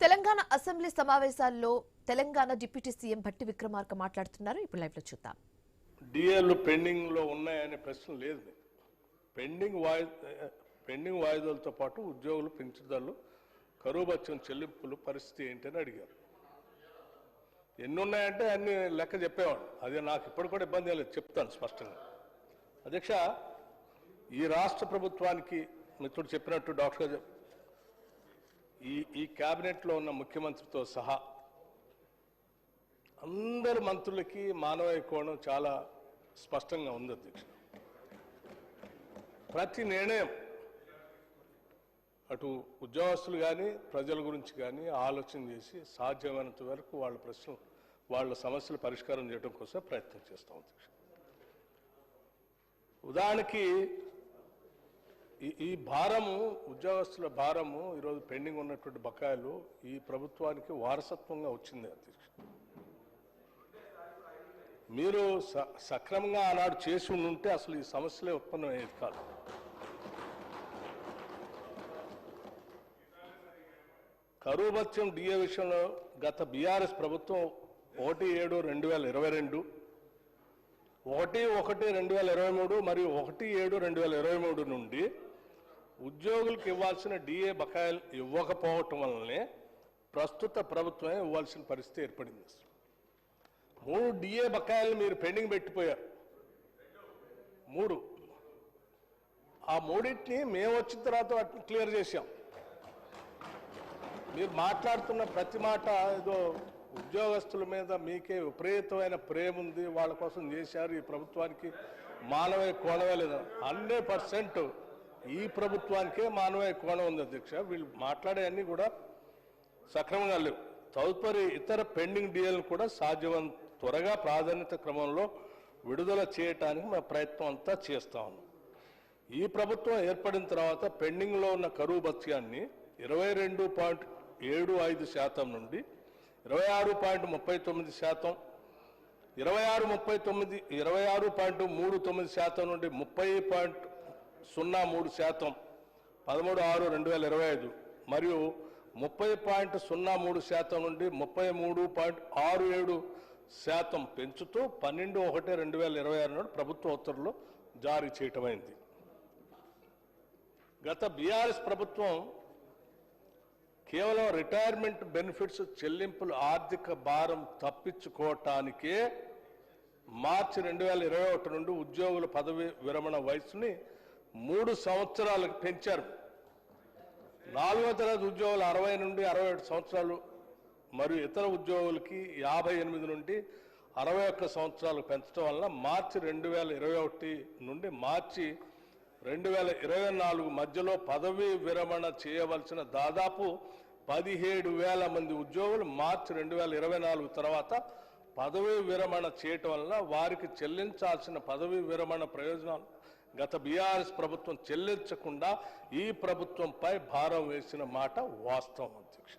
Telangana assembly సమావేశాల్లో Telangana deputy CM Bhatti Vikramarka మాట్లాడుతున్నారు. ఇప్పుడు లైవ్ లో చూద్దాం. డిఎల్ పెండింగ్ లో ఉన్నాయనే ప్రశ్న లేదు. పెండింగ్ వాయిదాలతో పాటు ఉద్యోగులు పెంచుదలు కరువు భత్యం చెల్లింపులు పరిస్థితి ఏంటని అడిగారు. ఎన్ని ఉన్నాయంటే అన్ని లెక్క చెప్పేవాడు. అదే నాకు ఇప్పుడు కూడా ఇబ్బంది లేదు, చెప్తాను స్పష్టంగా. అధ్యక్ష, ఈ రాష్ట్ర ప్రభుత్వానికి మిత్రుడు చెప్పినట్టు డాక్టర్ ఈ క్యాబినెట్లో ఉన్న ముఖ్యమంత్రితో సహా అందరి మంత్రులకి మానవీయ కోణం చాలా స్పష్టంగా ఉంది అధ్యక్ష. ప్రతి నిర్ణయం అటు ఉద్యోగస్తులు కానీ ప్రజల గురించి కానీ ఆలోచన చేసి సాధ్యమైనంత వరకు వాళ్ళ సమస్యలు పరిష్కారం చేయడం కోసం ప్రయత్నం చేస్తాం అధ్యక్ష. ఉదాహరణకి ఈ భారము, ఉద్యోగస్తుల భారము, ఈరోజు పెండింగ్ ఉన్నటువంటి బకాయిలు ఈ ప్రభుత్వానికి వారసత్వంగా వచ్చింది అధ్యక్ష. మీరు సక్రమంగా ఆనాడు చేసి ఉంటే అసలు ఈ సమస్యలే ఉత్పన్నమయ్యేది కాదు. కరువు భత్యం డిఏ విషయంలో గత బీఆర్ఎస్ ప్రభుత్వం 1/7/2022, 1/1/2023 మరియు 1/7/2023 నుండి ఉద్యోగులకు ఇవ్వాల్సిన డిఏ బకాయిలు ఇవ్వకపోవటం వల్లనే ప్రస్తుత ప్రభుత్వమే ఇవ్వాల్సిన పరిస్థితి ఏర్పడింది. 3 డిఏ బకాయిలు మీరు పెండింగ్ పెట్టిపోయారు. 3 ఆ 3టిని మేము వచ్చిన తర్వాత వాటిని క్లియర్ చేశాం. మీరు మాట్లాడుతున్న ప్రతి మాట ఏదో ఉద్యోగస్తుల మీద మీకే విపరీతమైన ప్రేమ ఉంది, వాళ్ళ కోసం చేశారు, ఈ ప్రభుత్వానికి మానవీయ కోణమే లేదా. 100% ఈ ప్రభుత్వానికే మానవీయ కోణం ఉంది అధ్యక్ష. వీళ్ళు మాట్లాడే అన్నీ కూడా సక్రమంగా లేవు. తదుపరి ఇతర పెండింగ్ డిఏలను కూడా సాధ్యమైనంత త్వరగా ప్రాధాన్యత క్రమంలో విడుదల చేయటానికి మా ప్రయత్నం అంతా చేస్తా ఉన్నాం. ఈ ప్రభుత్వం ఏర్పడిన తర్వాత పెండింగ్లో ఉన్న కరువు భత్యాన్ని 22.75% నుండి 26.39%, 26.39% నుండి 30.03%, 13/6/2025 మరియు 30.03% నుండి 33.67% పెంచుతూ 12/1/2026 నాడు ప్రభుత్వ ఉత్తర్వులు జారీ చేయటమైంది. గత బీఆర్ఎస్ ప్రభుత్వం కేవలం రిటైర్మెంట్ బెనిఫిట్స్ చెల్లింపులు ఆర్థిక భారం తప్పించుకోవటానికే మార్చి 2021 నుండి ఉద్యోగుల పదవి విరమణ వయసుని 3 సంవత్సరాలకు పెంచారు. 4వ తరగతి ఉద్యోగులు 60 నుండి 67 సంవత్సరాలు మరియు ఇతర ఉద్యోగులకి 58 నుండి 61 సంవత్సరాలు పెంచడం వల్ల మార్చి 2021 నుండి మార్చి 2024 మధ్యలో పదవీ విరమణ చేయవలసిన దాదాపు 17,000 మంది ఉద్యోగులు మార్చి 2024 తర్వాత పదవీ విరమణ చేయటం వల్ల వారికి చెల్లించాల్సిన పదవీ విరమణ ప్రయోజనాలు గత బీఆర్ఎస్ ప్రభుత్వం చెల్లించకుండా ఈ ప్రభుత్వంపై భారం వేసిన మాట వాస్తవం అధ్యక్ష.